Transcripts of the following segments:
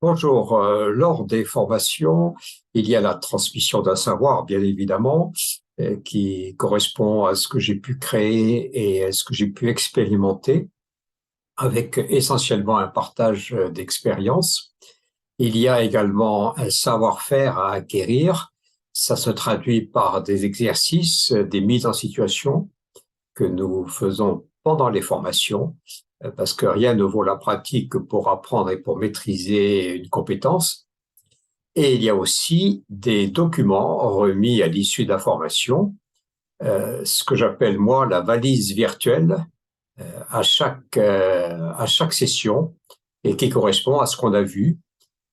Bonjour. Lors des formations, il y a la transmission d'un savoir, bien évidemment, qui correspond à ce que j'ai pu créer et à ce que j'ai pu expérimenter, avec essentiellement un partage d'expériences. Il y a également un savoir-faire à acquérir. Ça se traduit par des exercices, des mises en situation que nous faisons pendant les formations, parce que rien ne vaut la pratique pour apprendre et pour maîtriser une compétence. Et il y a aussi des documents remis à l'issue de la formation, ce que j'appelle moi la valise virtuelle, à chaque session, et qui correspond à ce qu'on a vu,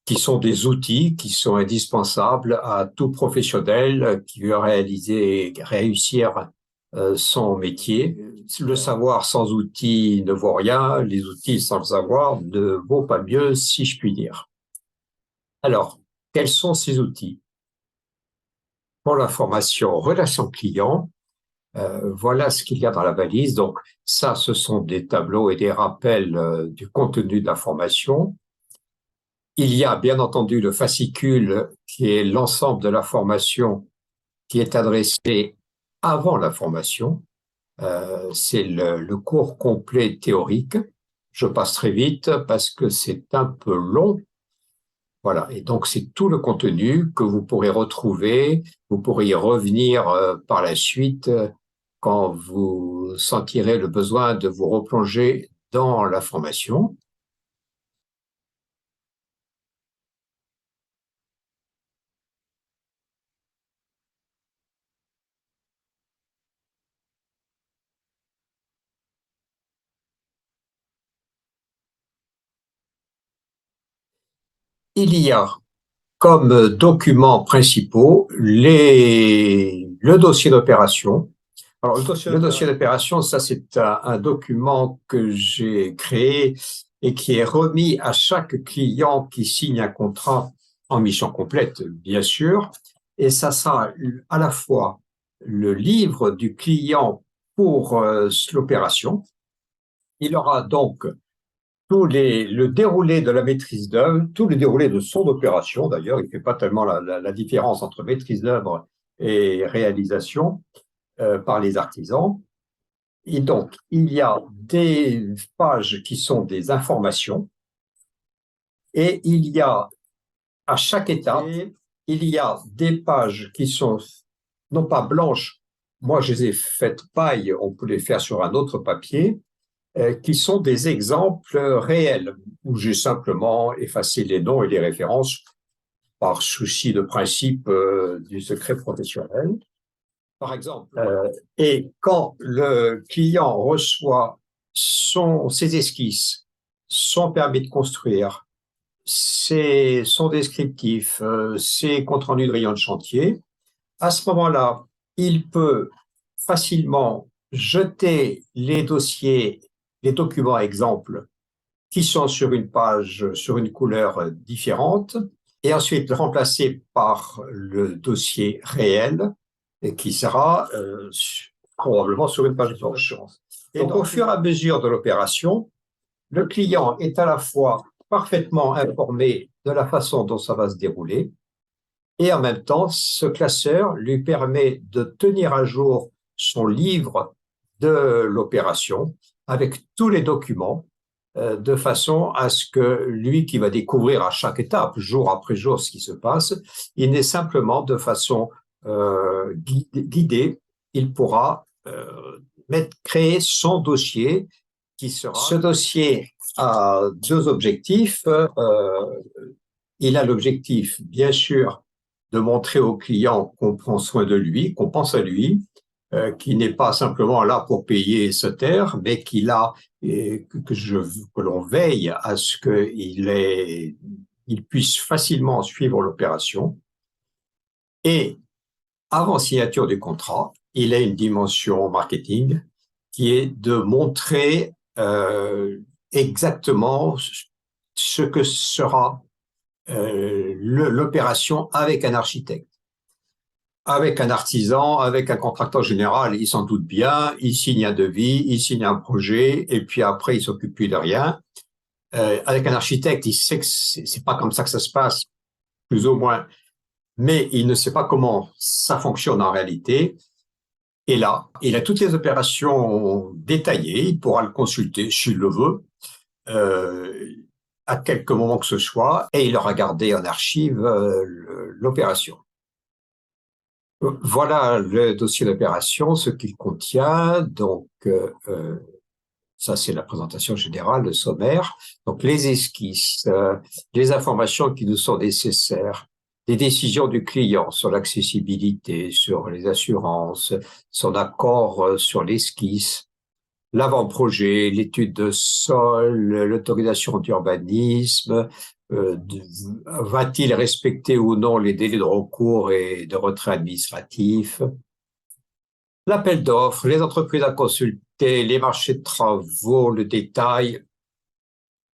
qui sont des outils qui sont indispensables à tout professionnel qui veut réussir son métier. Le savoir sans outils ne vaut rien, les outils sans le savoir ne vaut pas mieux, si je puis dire. Alors, quels sont ces outils? Pour la formation relation client, voilà ce qu'il y a dans la valise. Donc, ça, ce sont des tableaux et des rappels du contenu de la formation. Il y a bien entendu le fascicule qui est l'ensemble de la formation qui est adressé avant la formation. C'est le cours complet théorique. Je passe très vite parce que c'est un peu long. Voilà, et donc c'est tout le contenu que vous pourrez retrouver. Vous pourrez y revenir par la suite quand vous sentirez le besoin de vous replonger dans la formation. Il y a comme documents principaux le dossier d'opération. Alors, le dossier d'opération, ça, c'est un document que j'ai créé et qui est remis à chaque client qui signe un contrat en mission complète, bien sûr. Et ça sera à la fois le livre du client pour l'opération. Il aura donc le déroulé de la maîtrise d'œuvre, tout le déroulé de son opération d'ailleurs, il ne fait pas tellement la différence entre maîtrise d'œuvre et réalisation par les artisans. Et donc, il y a des pages qui sont des informations et il y a à chaque étape, il y a des pages qui sont non pas blanches, moi je les ai faites paille, on peut les faire sur un autre papier, qui sont des exemples réels, où j'ai simplement effacé les noms et les références par souci de principe du secret professionnel. Par exemple, et quand le client reçoit ses esquisses, son permis de construire, son descriptif, ses comptes rendus de rayon de chantier, à ce moment-là, il peut facilement jeter les dossiers, les documents exemples qui sont sur une page, sur une couleur différente, et ensuite le remplacer par le dossier réel, et qui sera probablement sur une page blanche. Et donc, au fur et à mesure de l'opération, le client est à la fois parfaitement informé de la façon dont ça va se dérouler, et en même temps, ce classeur lui permet de tenir à jour son livre de l'opération avec tous les documents, de façon à ce que lui qui va découvrir à chaque étape, jour après jour, ce qui se passe, il n'est simplement de façon guidée, il pourra créer son dossier qui sera... Ce dossier a deux objectifs. Il a l'objectif, bien sûr, de montrer au client qu'on prend soin de lui, qu'on pense à lui, qui n'est pas simplement là pour payer et se taire, mais que l'on veille à ce il puisse facilement suivre l'opération. Et avant signature du contrat, il a une dimension marketing qui est de montrer exactement ce que sera l'opération avec un architecte. Avec un artisan, avec un contracteur général, il s'en doute bien, il signe un devis, il signe un projet, et puis après, il s'occupe plus de rien. Avec un architecte, il sait que c'est pas comme ça que ça se passe, plus ou moins, mais il ne sait pas comment ça fonctionne en réalité. Et là, il a toutes les opérations détaillées, il pourra le consulter s'il le veut, à quelques moments que ce soit, et il aura gardé en archive l'opération. Voilà le dossier d'opération, ce qu'il contient. Donc, ça, c'est la présentation générale, le sommaire. Donc, les esquisses, les informations qui nous sont nécessaires, les décisions du client sur l'accessibilité, sur les assurances, son accord sur l'esquisse, l'avant-projet, l'étude de sol, l'autorisation d'urbanisme, va-t-il respecter ou non les délais de recours et de retrait administratif, l'appel d'offres, les entreprises à consulter, les marchés de travaux, le détail.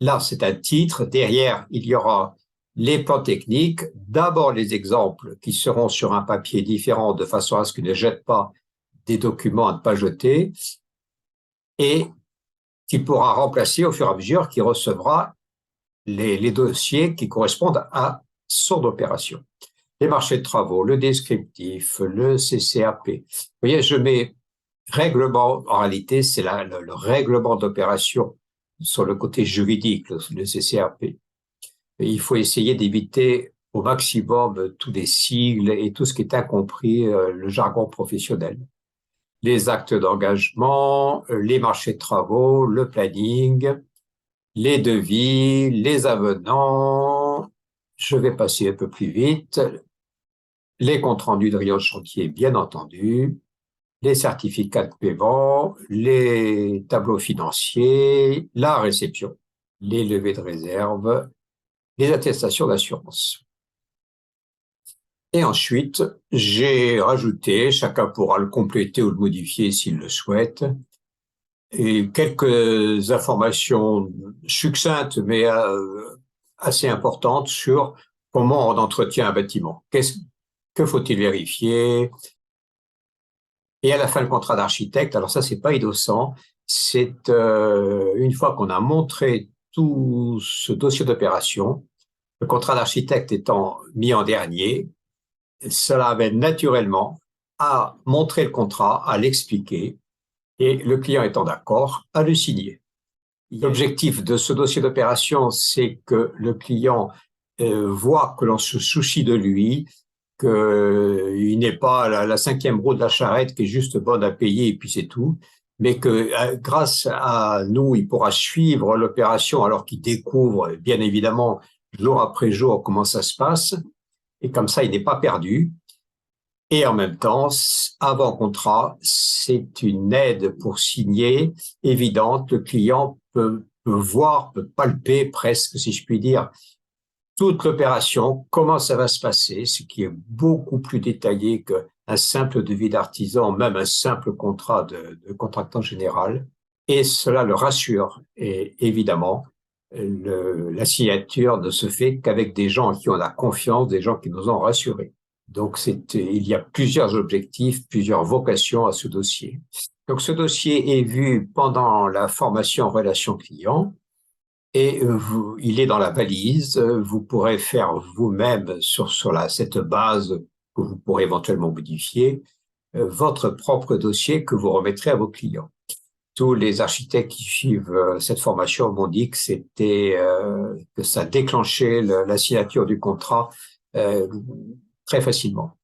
Là, c'est un titre. Derrière, il y aura les plans techniques. D'abord, les exemples qui seront sur un papier différent de façon à ce qu'ils ne jettent pas des documents à ne pas jeter et qu'il pourra remplacer au fur et à mesure qu'il recevra les dossiers qui correspondent à son opération. Les marchés de travaux, le descriptif, le CCAP. Vous voyez, je mets règlement, en réalité, c'est le règlement d'opération sur le côté juridique, le CCAP. Et il faut essayer d'éviter au maximum tous les sigles et tout ce qui est incompris, le jargon professionnel. Les actes d'engagement, les marchés de travaux, le planning, les devis, les avenants. Je vais passer un peu plus vite. Les comptes rendus de rayon de chantier, bien entendu, les certificats de paiement, les tableaux financiers, la réception, les levées de réserve, les attestations d'assurance. Et ensuite, j'ai rajouté, chacun pourra le compléter ou le modifier s'il le souhaite, et quelques informations succinctes mais assez importantes sur comment on entretient un bâtiment. Que faut-il vérifier? Et à la fin, le contrat d'architecte. Alors ça, c'est pas innocent. C'est une fois qu'on a montré tout ce dossier d'opération, le contrat d'architecte étant mis en dernier, cela amène naturellement à montrer le contrat, à l'expliquer, et le client étant d'accord, à le signer. L'objectif de ce dossier d'opération, c'est que le client voit que l'on se soucie de lui, qu'il n'est pas la cinquième roue de la charrette qui est juste bonne à payer et puis c'est tout, mais que grâce à nous, il pourra suivre l'opération alors qu'il découvre, bien évidemment, jour après jour comment ça se passe, et comme ça, il n'est pas perdu. Et en même temps, avant contrat, c'est une aide pour signer évidente. Le client peut voir, peut palper presque, si je puis dire, toute l'opération, comment ça va se passer, ce qui est beaucoup plus détaillé qu'un simple devis d'artisan, même un simple contrat de contractant général. Et cela le rassure. Et évidemment, la signature ne se fait qu'avec des gens en qui on a confiance, des gens qui nous ont rassurés. Donc, il y a plusieurs objectifs, plusieurs vocations à ce dossier. Donc, ce dossier est vu pendant la formation en relation client et il est dans la valise. Vous pourrez faire vous-même sur cette base que vous pourrez éventuellement modifier, votre propre dossier que vous remettrez à vos clients. Tous les architectes qui suivent cette formation m'ont dit que que ça déclenchait la signature du contrat très facilement.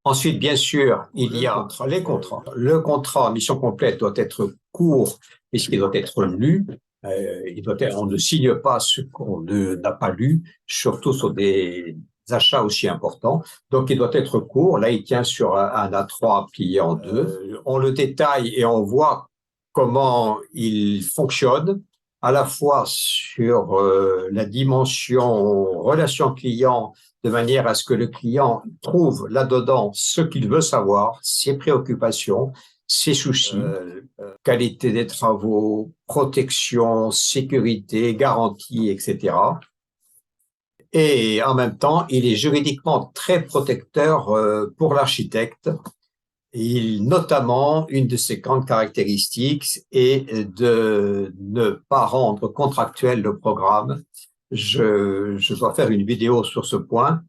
Ensuite, bien sûr, il y a les contrats. Le contrat en mission complète doit être court puisqu'il doit être lu. On ne signe pas ce qu'on n'a pas lu, surtout sur des achats aussi importants. Donc, il doit être court. Là, il tient sur un A3 plié en deux. On le détaille et on voit comment il fonctionne, à la fois sur la dimension relation client, de manière à ce que le client trouve là-dedans ce qu'il veut savoir, ses préoccupations, ses soucis, qualité des travaux, protection, sécurité, garantie, etc. Et en même temps, il est juridiquement très protecteur pour l'architecte Notamment, une de ses grandes caractéristiques est de ne pas rendre contractuel le programme. Je dois faire une vidéo sur ce point.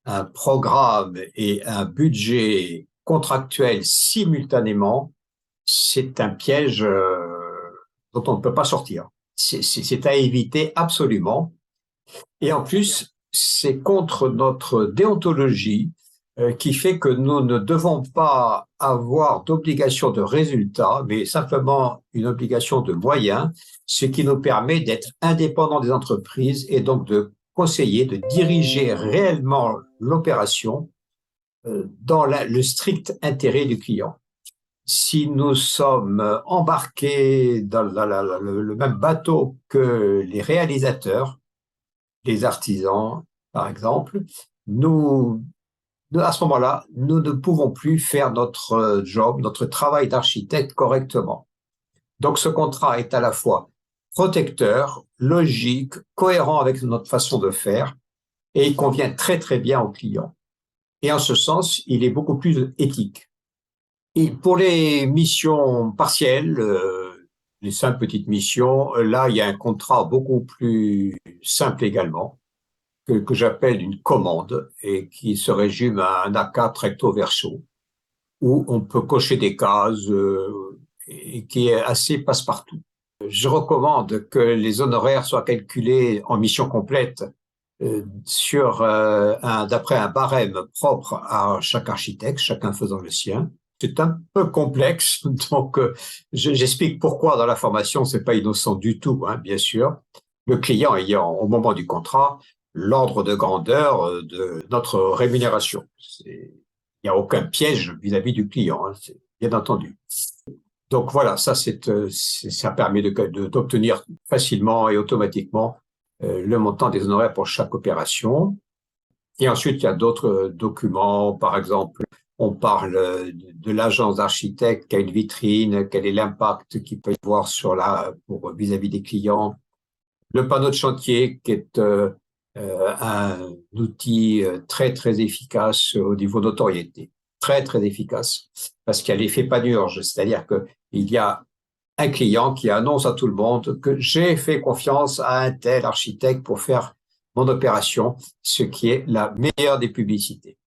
Un programme et un budget contractuel simultanément, c'est un piège dont on ne peut pas sortir. C'est à éviter absolument. Et en plus, c'est contre notre déontologie qui fait que nous ne devons pas avoir d'obligation de résultat, mais simplement une obligation de moyens, ce qui nous permet d'être indépendants des entreprises et donc de conseiller, de diriger réellement l'opération dans le strict intérêt du client. Si nous sommes embarqués dans le même bateau que les réalisateurs, les artisans, par exemple, à ce moment-là, nous ne pouvons plus faire notre job, notre travail d'architecte correctement. Donc, ce contrat est à la fois protecteur, logique, cohérent avec notre façon de faire, et il convient très, très bien aux clients. Et en ce sens, il est beaucoup plus éthique. Et pour les missions partielles, les 5 petites missions, là, il y a un contrat beaucoup plus simple également, que j'appelle une commande et qui se résume à un A4 recto verso, où on peut cocher des cases et qui est assez passe-partout. Je recommande que les honoraires soient calculés en mission complète d'après un barème propre à chaque architecte, chacun faisant le sien. C'est un peu complexe, donc j'explique pourquoi dans la formation, c'est pas innocent du tout, hein, bien sûr. Le client ayant au moment du contrat l'ordre de grandeur de notre rémunération. Il n'y a aucun piège vis-à-vis du client, hein, bien entendu. Donc voilà, ça permet d'obtenir facilement et automatiquement le montant des honoraires pour chaque opération. Et ensuite, il y a d'autres documents, par exemple, on parle de l'agence d'architecte qui a une vitrine, quel est l'impact qu'il peut y avoir pour vis-à-vis des clients. Le panneau de chantier qui est un outil très, très efficace au niveau notoriété. Très, très efficace. Parce qu'il y a l'effet panurge, c'est-à-dire qu'il y a un client qui annonce à tout le monde que j'ai fait confiance à un tel architecte pour faire mon opération, ce qui est la meilleure des publicités.